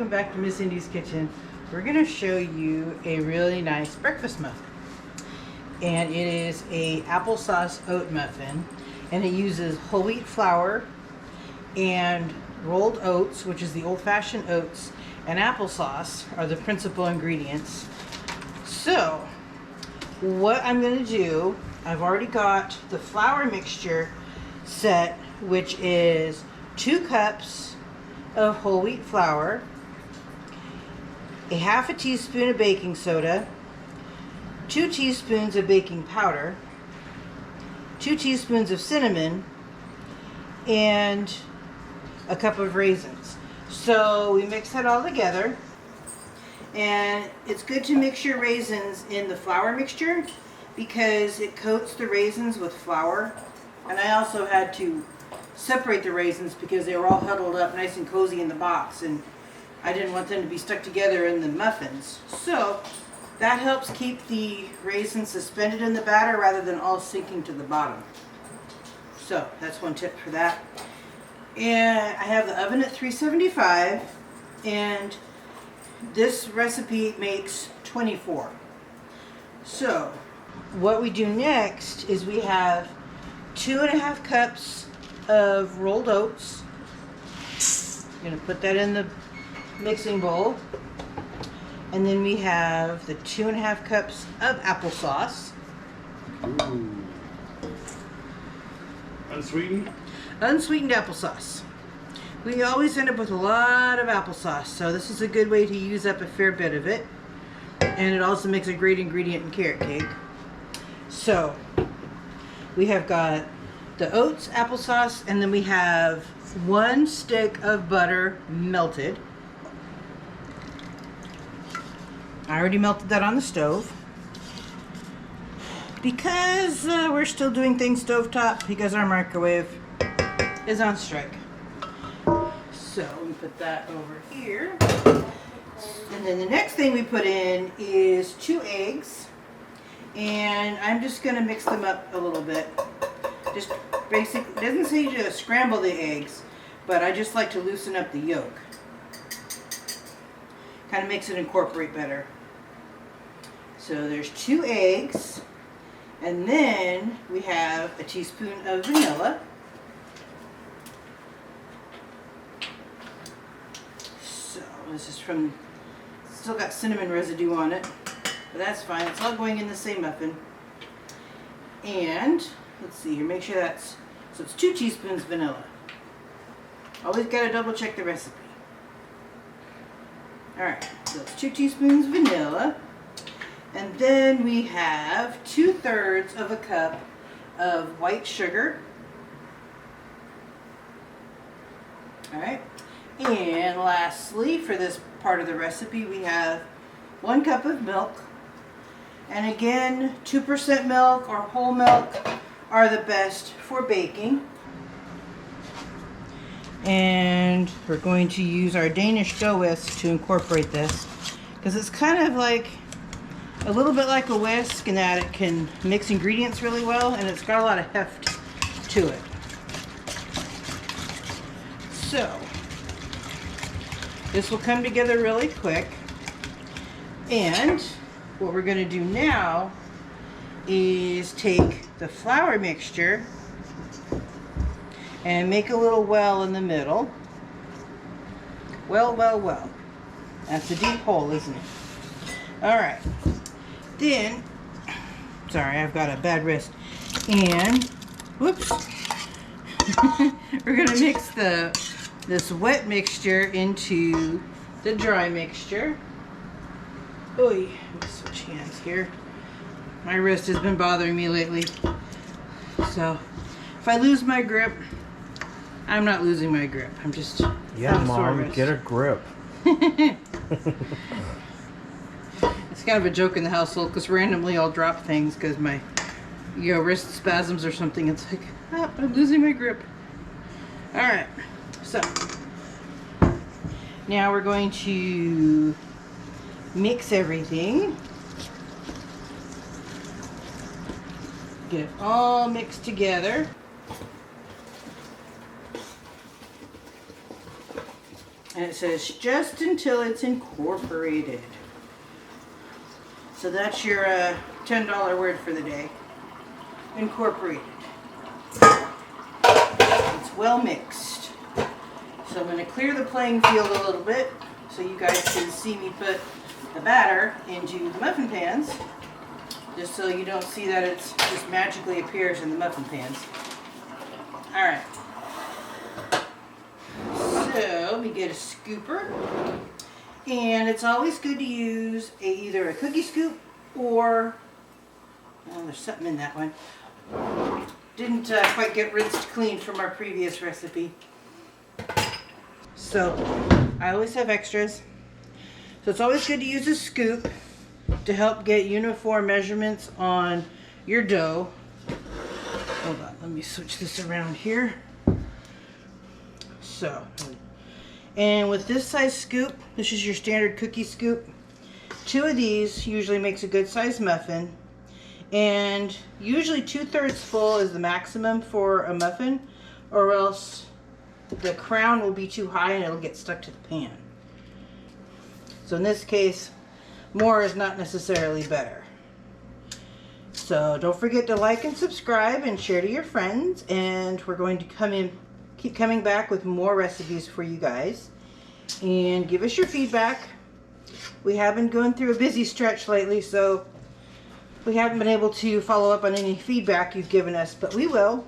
welcome back to Miss Indy's Kitchen. We're going to show you a really nice breakfast muffin. And it is a applesauce oat muffin, and it uses whole wheat flour and rolled oats, which is the old-fashioned oats, and applesauce are the principal ingredients. So what I'm going to do, I've already got the flour mixture set, which is 2 cups of whole wheat flour, a half a teaspoon of baking soda, 2 teaspoons of baking powder, 2 teaspoons of cinnamon, and a cup of raisins. So we mix that all together, and it's good to mix your raisins in the flour mixture because it coats the raisins with flour. And I also had to separate the raisins because they were all huddled up nice and cozy in the box, and I didn't want them to be stuck together in the muffins. So that helps keep the raisins suspended in the batter rather than all sinking to the bottom. So that's one tip for that. And I have the oven at 375, and this recipe makes 24. So what we do next is we have 2.5 cups of rolled oats. I'm going to put that in the mixing bowl. And then we have the 2.5 cups of applesauce. Ooh. Unsweetened? Unsweetened applesauce. We always end up with a lot of applesauce, so this is a good way to use up a fair bit of it. And it also makes a great ingredient in carrot cake. So we have got the oats, applesauce, and then we have 1 stick of butter melted. I already melted that on the stove because we're still doing things stovetop because our microwave is on strike. So we put that over here. And then the next thing we put in is 2 eggs. And I'm just going to mix them up a little bit. Just basically, it doesn't say to scramble the eggs, but I just like to loosen up the yolk. Kind of makes it incorporate better. So there's 2 eggs, and then we have a teaspoon of vanilla. So this is from, still got cinnamon residue on it, but that's fine. It's all going in the same muffin. And let's see here, make sure that's, so it's 2 teaspoons vanilla. Always got to double check the recipe. Alright, so it's 2 teaspoons vanilla. And then we have 2/3 of a cup of white sugar. Alright, and lastly, for this part of the recipe, we have 1 cup of milk. And again, 2% milk or whole milk are the best for baking. And we're going to use our Danish dough whisk to incorporate this, because it's kind of like a little bit like a whisk in that it can mix ingredients really well, and it's got a lot of heft to it. So this will come together really quick. And what we're going to do now is take the flour mixture and make a little well in the middle. Well, well, well. That's a deep hole, isn't it? Alright. Then, sorry, I've got a bad wrist. And, whoops. We're going to mix this wet mixture into the dry mixture. Oy, let me switch hands here. My wrist has been bothering me lately. So, if I lose my grip, I'm not losing my grip. I'm just... Yeah, Mom, get a grip. It's kind of a joke in the household because randomly I'll drop things because my, wrist spasms or something. It's like, oh, I'm losing my grip. Alright, so now we're going to mix everything. Get it all mixed together. And it says just until it's incorporated. So that's your $10 word for the day. Incorporated. It's well mixed. So I'm going to clear the playing field a little bit so you guys can see me put the batter into the muffin pans. Just so you don't see that it just magically appears in the muffin pans. Alright. So we get a scooper. And it's always good to use either a cookie scoop or, oh, there's something in that one. Didn't quite get rinsed clean from our previous recipe. So I always have extras. So it's always good to use a scoop to help get uniform measurements on your dough. Hold on, let me switch this around here. So, and with this size scoop, this is your standard cookie scoop. 2 of these usually makes a good size muffin. And usually 2/3 full is the maximum for a muffin, or else the crown will be too high and it'll get stuck to the pan. So in this case, more is not necessarily better. So don't forget to like and subscribe and share to your friends, and we're going to keep coming back with more recipes for you guys. And give us your feedback. We have been going through a busy stretch lately, so we haven't been able to follow up on any feedback you've given us, but we will.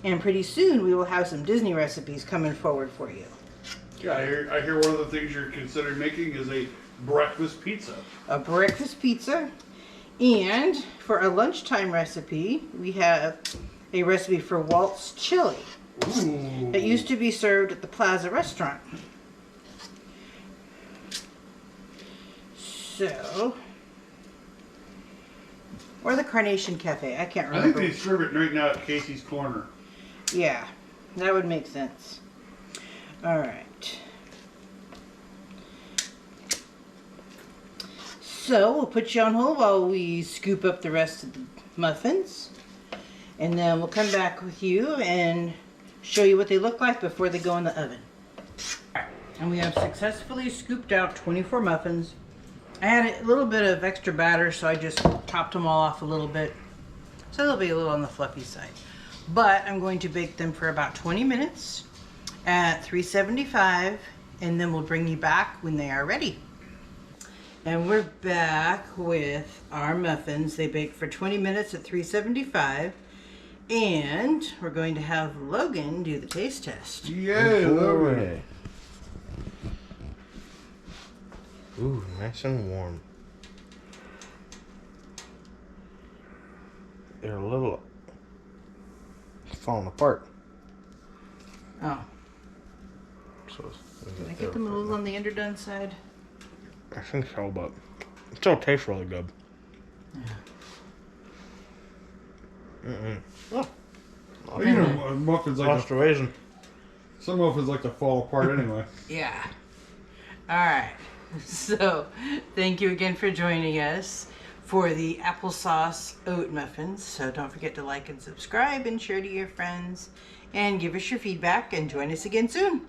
And pretty soon we will have some Disney recipes coming forward for you. Yeah, I hear one of the things you're considering making is a breakfast pizza. A breakfast pizza. And for a lunchtime recipe, we have a recipe for Walt's chili. Ooh. It used to be served at the Plaza restaurant. So, or the Carnation Cafe, I can't remember. I think they serve it right now at Casey's Corner. Yeah, that would make sense. Alright. So, we'll put you on hold while we scoop up the rest of the muffins. And then we'll come back with you and show you what they look like before they go in the oven. And we have successfully scooped out 24 muffins. I had a little bit of extra batter, so I just topped them all off a little bit. So they'll be a little on the fluffy side. But I'm going to bake them for about 20 minutes at 375, and then we'll bring you back when they are ready. And we're back with our muffins. They bake for 20 minutes at 375. And we're going to have Logan do the taste test. Yeah, Logan. Ooh, nice and warm. They're a little falling apart. Oh. So Did I get them a little on the underdone side? I think so, but it still tastes really good. Yeah. Oh, you know, muffins like Lost a raisin. some muffins like to fall apart anyway. Yeah. All right. So, thank you again for joining us for the Applesauce Oat Muffins. So don't forget to like and subscribe and share to your friends, and give us your feedback, and join us again soon.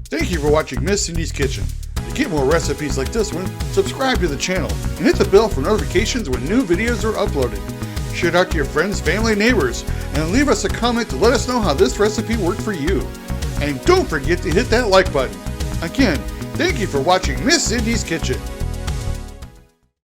Thank you for watching Miss Cindy's Kitchen. To get more recipes like this one, subscribe to the channel and hit the bell for notifications when new videos are uploaded. Share it out to your friends, family, neighbors, and leave us a comment to let us know how this recipe worked for you. And don't forget to hit that like button. Again, thank you for watching Miss Cindy's Kitchen.